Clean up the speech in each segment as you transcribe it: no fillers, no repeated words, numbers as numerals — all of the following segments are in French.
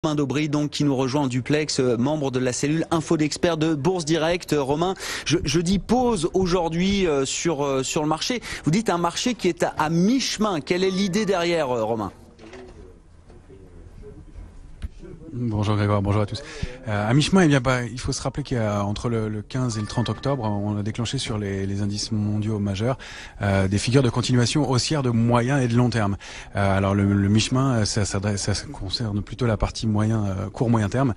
Romain Daubry, donc, qui nous rejoint en duplex, membre de la cellule Info d'Experts de Bourse Direct. Romain, je dis pause aujourd'hui sur le marché. Vous dites un marché qui est à mi-chemin. Quelle est l'idée derrière, Romain ? Bonjour Grégoire, bonjour à tous. À mi-chemin, il faut se rappeler qu'entre le 15 et le 30 octobre, on a déclenché sur les indices mondiaux majeurs des figures de continuation haussière de moyen et de long terme. Alors le mi-chemin, ça concerne plutôt la partie court-moyen terme.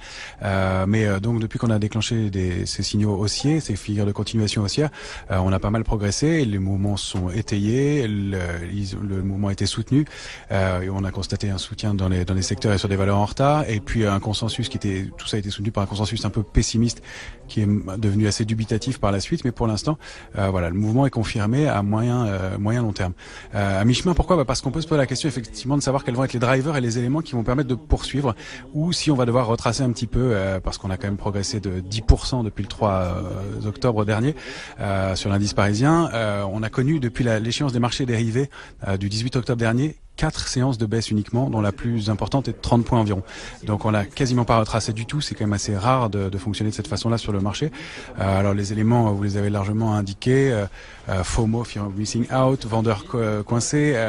Mais donc depuis qu'on a déclenché ces signaux haussiers, ces figures de continuation haussière, on a pas mal progressé. Les mouvements sont étayés, le mouvement a été soutenu. Et on a constaté un soutien dans les secteurs et sur des valeurs en retard. Et puis un consensus tout ça a été soutenu par un consensus un peu pessimiste qui est devenu assez dubitatif par la suite, mais pour l'instant, le mouvement est confirmé à moyen long terme. À mi-chemin, pourquoi ? Parce qu'on peut se poser la question effectivement de savoir quels vont être les drivers et les éléments qui vont permettre de poursuivre, ou si on va devoir retracer un petit peu, parce qu'on a quand même progressé de 10% depuis le 3 octobre dernier sur l'indice parisien. On a connu depuis l'échéance des marchés dérivés du 18 octobre dernier 4 séances de baisse uniquement, dont la plus importante est de 30 points environ. Donc on n'a quasiment pas retracé du tout, c'est quand même assez rare de fonctionner de cette façon-là sur le marché. Alors les éléments, vous les avez largement indiqués, FOMO, Fear of Missing Out, vendeurs coincés,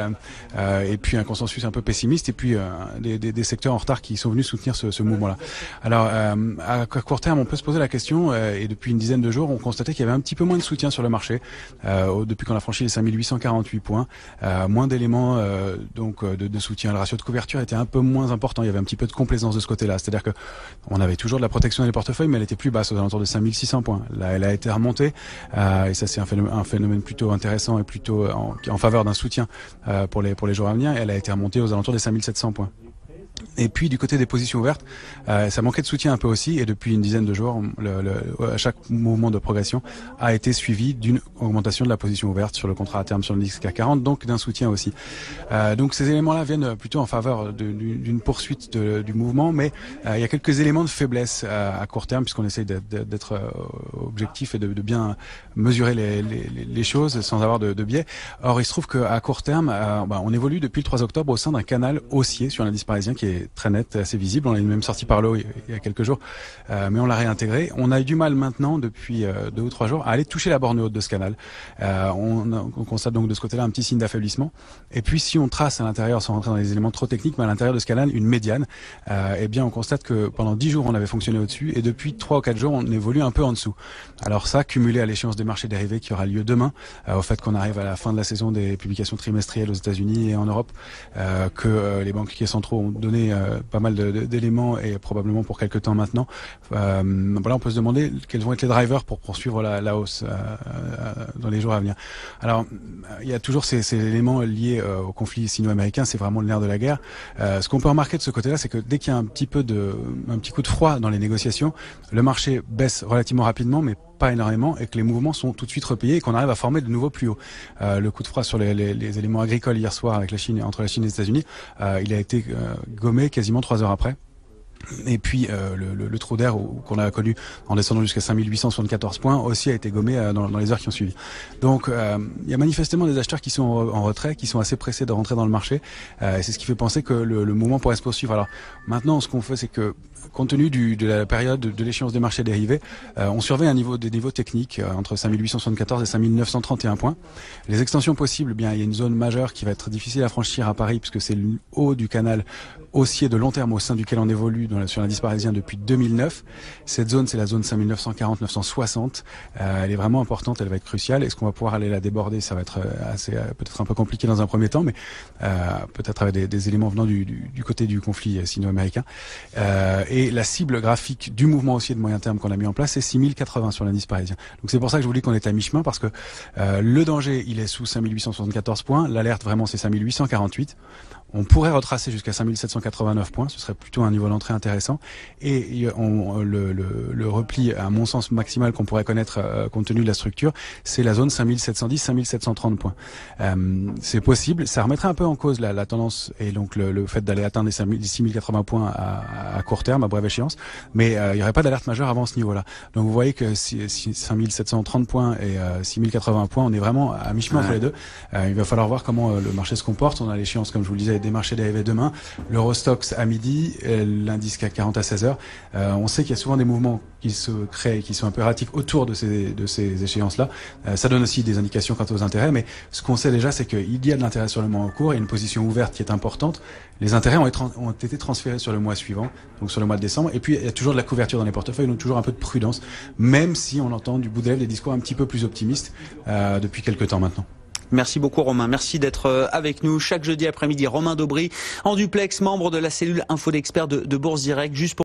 et puis un consensus un peu pessimiste, et puis des secteurs en retard qui sont venus soutenir ce mouvement-là. Alors à court terme, on peut se poser la question, et depuis une dizaine de jours, on constatait qu'il y avait un petit peu moins de soutien sur le marché, depuis qu'on a franchi les 5848 points, moins d'éléments de soutien. Le ratio de couverture était un peu moins important. Il y avait un petit peu de complaisance de ce côté-là. C'est-à-dire que on avait toujours de la protection dans les portefeuilles, mais elle était plus basse, aux alentours de 5600 points. Là, elle a été remontée, et ça, c'est un phénomène plutôt intéressant et plutôt en faveur d'un soutien pour les jours à venir. Elle a été remontée aux alentours des 5700 points. Et puis du côté des positions ouvertes, ça manquait de soutien un peu aussi, et depuis une dizaine de jours, chaque mouvement de progression a été suivi d'une augmentation de la position ouverte sur le contrat à terme sur l'indice CAC 40, donc d'un soutien aussi. Donc ces éléments-là viennent plutôt en faveur d'une poursuite du mouvement, mais il y a quelques éléments de faiblesse à court terme, puisqu'on essaye d'être objectif et de bien mesurer les choses sans avoir de biais. Or, il se trouve qu'à court terme, on évolue depuis le 3 octobre au sein d'un canal haussier sur l'indice parisien qui est très net, assez visible. On est même sorti par l'eau il y a quelques jours, mais on l'a réintégré. On a eu du mal maintenant, depuis 2 ou 3 jours, à aller toucher la borne haute de ce canal. On constate donc de ce côté-là un petit signe d'affaiblissement. Et puis si on trace à l'intérieur, sans rentrer dans les éléments trop techniques, mais à l'intérieur de ce canal, une médiane, eh bien on constate que pendant 10 jours on avait fonctionné au-dessus, et depuis 3 ou 4 jours on évolue un peu en dessous. Alors ça, cumulé à l'échéance des marchés dérivés qui aura lieu demain, au fait qu'on arrive à la fin de la saison des publications trimestrielles aux États-Unis et en Europe, que les banquiers centraux ont donné pas mal d'éléments, et probablement pour quelques temps maintenant. On peut se demander quels vont être les drivers pour poursuivre la hausse dans les jours à venir. Alors, il y a toujours ces éléments liés au conflit sino-américain, c'est vraiment le nerf de la guerre. Ce qu'on peut remarquer de ce côté-là, c'est que dès qu'il y a un petit coup de froid dans les négociations, le marché baisse relativement rapidement, mais pas énormément, et que les mouvements sont tout de suite repayés et qu'on arrive à former de nouveaux plus hauts. Le coup de froid sur les éléments agricoles hier soir avec entre la Chine et les États-Unis, il a été gommé quasiment 3 heures après. Et puis le trou d'air qu'on a connu en descendant jusqu'à 5874 points aussi a été gommé dans les heures qui ont suivi. Donc il y a manifestement des acheteurs qui sont en retrait, qui sont assez pressés de rentrer dans le marché, et c'est ce qui fait penser que le mouvement pourrait se poursuivre. Alors maintenant, ce qu'on fait, c'est que compte tenu de la période de l'échéance des marchés dérivés, on surveille des niveaux techniques entre 5874 et 5931 points. Les extensions possibles, il y a une zone majeure qui va être difficile à franchir à Paris, puisque c'est le haut du canal haussier de long terme au sein duquel on évolue sur l'indice parisien depuis 2009. Cette zone, c'est la zone 5940-960. Elle est vraiment importante, elle va être cruciale. Est-ce qu'on va pouvoir aller la déborder ? Ça va être peut-être un peu compliqué dans un premier temps, mais peut-être avec des éléments venant du côté du conflit sino-américain. Et la cible graphique du mouvement haussier de moyen terme qu'on a mis en place, c'est 6080 sur l'indice parisien. Donc c'est pour ça que je vous dis qu'on est à mi-chemin, parce que le danger, il est sous 5874 points. L'alerte, vraiment, c'est 5848. On pourrait retracer jusqu'à 5789 points, ce serait plutôt un niveau d'entrée intéressant. Et le repli, à mon sens, maximal qu'on pourrait connaître compte tenu de la structure, c'est la zone 5710-5730 points. C'est possible, ça remettrait un peu en cause la tendance, et donc le fait d'aller atteindre les 6080 points à court terme, à brève échéance, mais il n'y aurait pas d'alerte majeure avant ce niveau-là. Donc vous voyez que 5730 points et 6080 points, on est vraiment à mi-chemin entre les deux. Il va falloir voir comment le marché se comporte. On a l'échéance, comme je vous le disais, des marchés dérivés demain, l'Eurostoxx à midi, l'indice CAC 40 à 16h. On sait qu'il y a souvent des mouvements qui se créent, qui sont un peu erratiques autour de ces échéances-là. Ça donne aussi des indications quant aux intérêts, mais ce qu'on sait déjà, c'est qu'il y a de l'intérêt sur le mois en cours, il y a une position ouverte qui est importante. Les intérêts ont été transférés sur le mois suivant, donc sur le mois de décembre, et puis il y a toujours de la couverture dans les portefeuilles, donc toujours un peu de prudence, même si on entend du bout des lèvres des discours un petit peu plus optimistes depuis quelques temps maintenant. Merci beaucoup Romain, merci d'être avec nous chaque jeudi après-midi. Romain Daubry en duplex, membre de la cellule Info d'Experts de Bourse Direct, juste pour